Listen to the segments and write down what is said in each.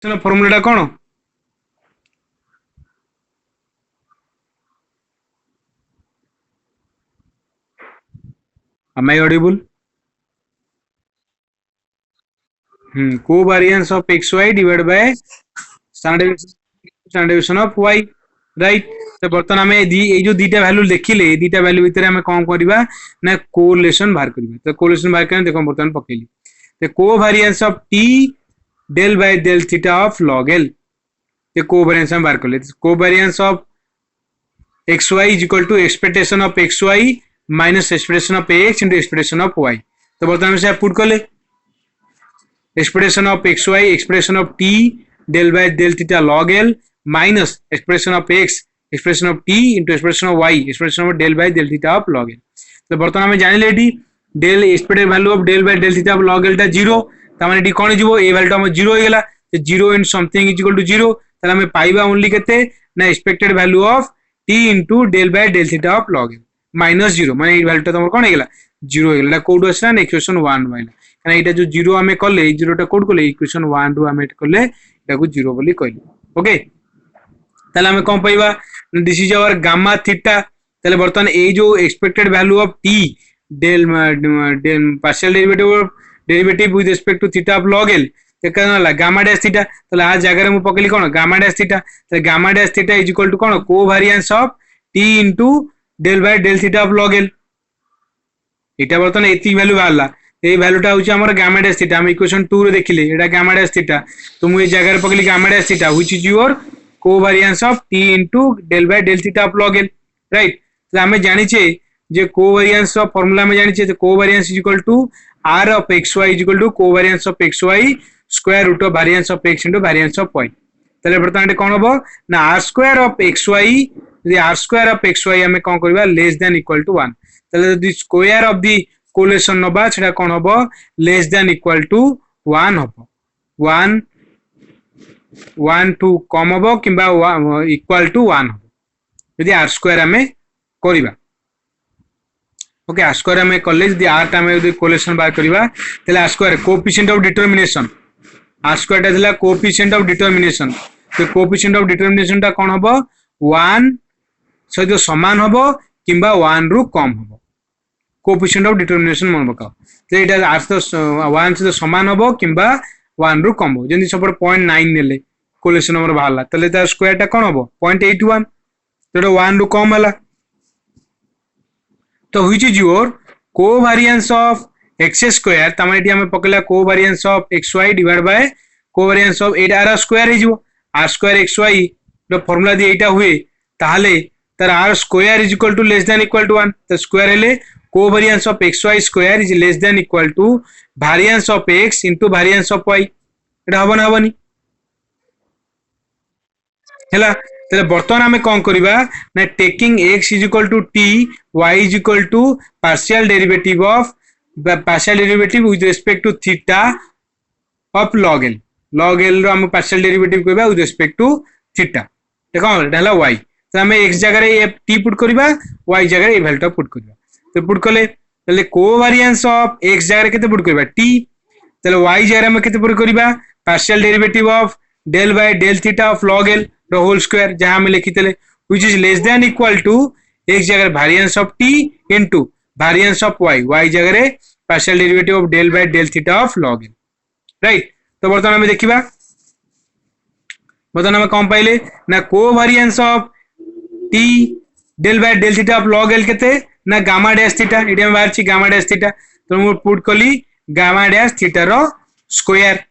Formula कौन am I audible covariance of xy divided by standard deviation of y right तो बर्तमान आम ये जो दीटा भैल्यू देखिले दीटा भैल्यू भितर आम कौन करवा ना कोरिलेशन बाहर करवा तो कोरिलेशन बाहर कर देखो बर्तमान पकेली तो covariance of T del by del theta of log L तो कोवेरिएंस हम बाहर कर ले covariance of X Y is equal to expectation of X Y minus expectation of X into expectation of Y तो बर्तमान से पुट कर ले expectation of X Y expectation of T del by del theta log L minus expression of X expression of T into expression of Y expression of del by del theta of log L तो बर्तमान आम जानिले del expected value of del by del theta of log L टा 0 तामाने D कोन जीवो ए value टा हम 0 हो गेला तो 0 in something is equal to 0 ताले हमें पाइबा ओनली केते ना expected value of T into del by del theta of log L minus 0 माने ए वैल्यू टा तमर कोन हो गेला 0 हो गेला कोड असला ना इक्वेशन 1 वाइला काना एटा जो 0 हमें करले 0 टा कोड करले इक्वेशन 1 रु हमें करले एटा को 0 बोली कहले ओके ताले हमें कोन पाइबा this is our gamma theta ताले बर्तमान ए जो expected value of T del partial derivative with respect to theta of log L तो कहना गामा डैश थीटा तो आज जगह में पकेली कौन गामा डैश थीटा तो gamma dash theta is equal to कौन covariance of T into del by del theta of log L एटा बर्तमान एती वैल्यू बाहरला ए वैल्यूटा होची हमर गामा डैश थीटा हम इक्वेशन 2 रे देखिले एटा गामा डैश थीटा तो मु ए जगह रे पकेली gamma dash theta which is your covariance of T into del by del theta of log L right तो हमें जानि छे जे कोवेरिएंस ऑफ फार्मूला में जानि छे तो covariance is equal to r of xy is equal to covariance of xy square root of variance of x into variance of y तले बर्तमान कोन होबो ना r square of xy यदि r square of xy हमें कोन करबा less than equal to 1 तले the square of the coalition नबा छडा कोन होबो लेस देन इक्वल टू 1 होबो 1 1 2 कम होबो किबा इक्वल टू 1 होबो यदि r square हमें करबा ओके आर स्क्वायर में कॉलेज दी आर टा में कोलेशन बाय करबा तले R square coefficient of determination R square टा दिला कोएफिशिएंट ऑफ डिटरमिनेशन तो कोएफिशिएंट ऑफ डिटरमिनेशन टा कोन हबो 1 सहित समान हबो किबा 1 रु कम हबो कोएफिशिएंट ऑफ डिटरमिनेशन मन बका तो एटा आर तो 1 से समान हबो किबा 1 रु कम हबो जंदी सपोर्ट 0.9 नेले कोलेशन नंबर बाहरला तले ता स्क्वायर टा कोन हबो 0.81 तो 1 रु कम हला तो which is your covariance of x square तमाइटी हमें पकला covariance of xy divide by covariance of 8r square is r square xy जो फार्मूला दि एटा हुए ताहले तर r square is equal to less than equal to 1 तो स्क्वायर हेले covariance of xy square is less than equal to variance of x into variance of y एटा हबन हबनी हैला तले बर्तमान हमें कौन करबा ना taking x is equal to t y is equal to partial derivative with respect to theta of log l rho हम partial derivative करबा विथ रिस्पेक्ट टू थीटा देखो एटा y तो हमें x जगह रे t पुट करबा y जगह रे ए वैल्यू पुट करबा तो पुट करले तले कोवेरिएंस ऑफ x जगह रे केते पुट करबा t तले y जगह रे हम केते पुट करबा partial derivative of del by del theta of log l rho whole square जहां हम लिखितले which is less than equal to x जगह variance of t into variance of y जगह रे partial derivative of del by del theta of log l right तो बर्तमान हम देखिबा बर्तमान हम कौन पाइले ना covariance of t del by del theta of log l केते ना गामा डैश थीटा एटी हम बाहर छी गामा डैश थीटा तो हम पुट कली gamma dash theta rho square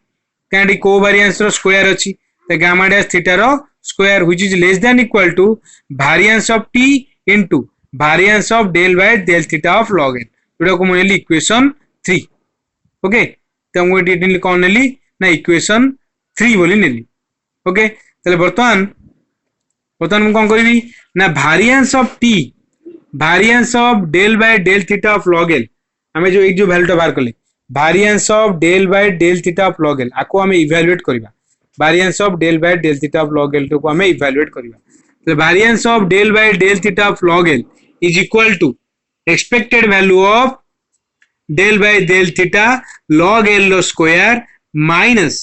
कांडी कोवेरिएंस रो स्क्वायर अछि तो gamma dash theta rho square which is less than equal to variance of t into variance of del by del theta of log l एटा को मोनेली equation 3 okay तो हम detail कोन नेली ना equation 3 बोली नेली okay तले बर्तमान हम कोन करबी ना variance of t variance of del by del theta of log l हमें जो एक जो वैल्यू बाहर करले variance of del by del theta of log l आको हमें इवैल्यूएट करबा variance of del by del theta of log l को हमें इवैल्यूएट करबा तो variance of del by del theta of log l is equal to expected value of del by del theta log l square minus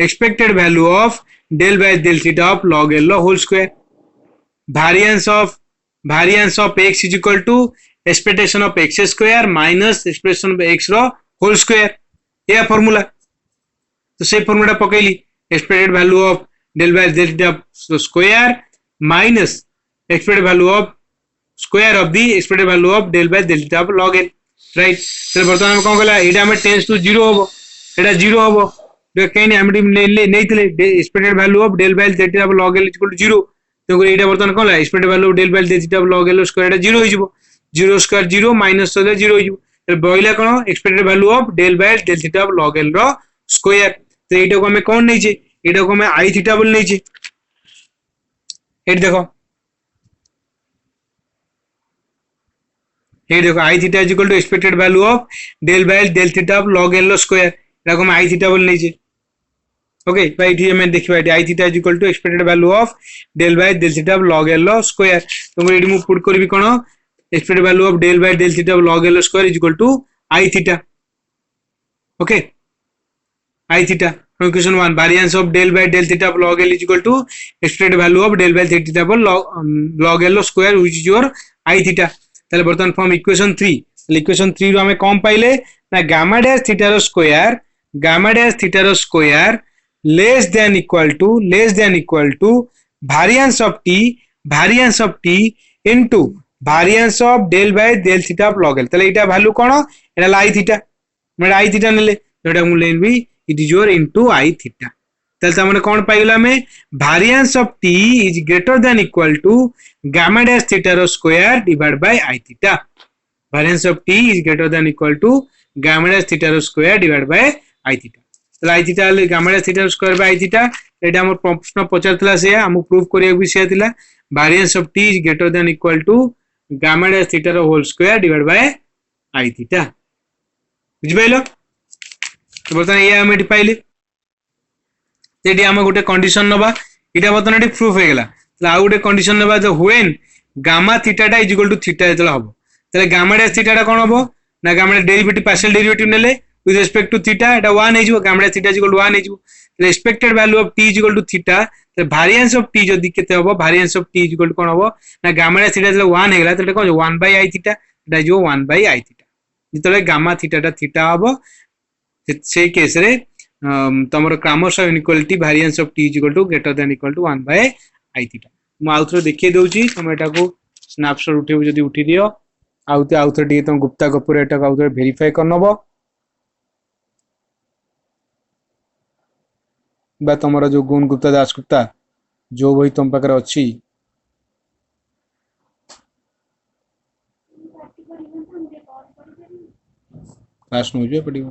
expected value of del by del theta of log L whole square. Variance of x is equal to expectation of x square minus expression of x rho whole square. यह formula, तो से formula पकईली expected value of del by del theta square minus expected value of square of the expected value of del by del theta of log L, right? तो बर्तमान हम कौन कहला एटा में टेंस टू 0 होबो, एटा 0 होबो कहीं हम नहीं थे expected value of del by del theta of log L equal to 0, तो एटा बर्तमान कौन expected value of del by del theta of log L square एटा 0 हो जिवो, 0 स्क्वायर 0 माइनस 0 हो जिवो, तो बइला कोन expected value of del by del theta of log L rho square. तो एटा को हमें कौन नहीं छे, एटा को हमें आई थीटा बोल नहीं छे. एट देखो I theta is equal to expected value of del by del theta of log L square, एटा को हम आई थीटा बोल नहीं छे. ओके भाई ये मैं देखिबा एटी I theta is equal to expected value of del by del theta of log L square. तो मैं एटी मु पुट करबी कोन expected value of del by del theta of log L square is equal to I theta. Okay I theta equation 1 variance of del by del theta of log L is equal to expected value of del by del theta of log L square which is your I theta. ताले बर्तमान form equation 3, equation 3 रो हमें कौन पाइले ना gamma dash theta rho square less than equal to variance of t into variance of del by del theta of log L. ताले एटा value कोन एटा आई theta, मैं आई theta नेले एटा मु लेनबी it is your into I theta. ताले तमने कोन पाइला में variance of t is greater than equal to gamma dash theta rho square divide by I theta. variance of t is greater than equal to gamma dash theta rho square divide by I theta. ताले I theta ले gamma dash theta rho square by I theta एटा हमर प्रश्न पचारतला से हम proof करिया भी से थिला variance of t is greater than equal to gamma dash theta rho whole square divide by I theta. बुझ पाइलो? तो बर्तमान ये हम एटी पाइले जेडी हम गोटे कंडीशन नबा इटा बर्तमान एटी प्रूफ हो गेला. ताले आ गोटे कंडीशन नबा जो व्हेन गामा थीटाटा इज इक्वल टू थीटा जेतला हबो ताले गामा डैश थीटाटा कोन हबो ना गामा डेरिवेटिव पार्शियल डेरिवेटिव नेले विथ रिस्पेक्ट टू थीटा एटा 1 हे जिवो, gamma dash theta is equal to 1 हे जिवो. ताले expected value of t is equal to theta, तो वेरिएंस ऑफ t जदी केते हबो variance of t is equal to कोन हबो ना गामा डैश थीटा जेतला 1 हे गेला ताले कोन 1 बाय आई थीटा एटा जो 1 बाय आई थीटा. जेतले गामा थीटाटा थीटा हबो से केस रे तमरो क्रमशः inequality variance of t is equal to greater than equal to 1 by I theta. मु आउथरो देखिए दउची हम एटा को स्नैपशॉट उठेबो जदी उठी दियो आउथरो डी तुम गुप्ता कपूर एटा को आउथरो वेरीफाई करनबो बा तमरो जो गुण गुप्ता दास गुप्ता जो वही तुम पाकर अछि क्लास नु जो पडिबो.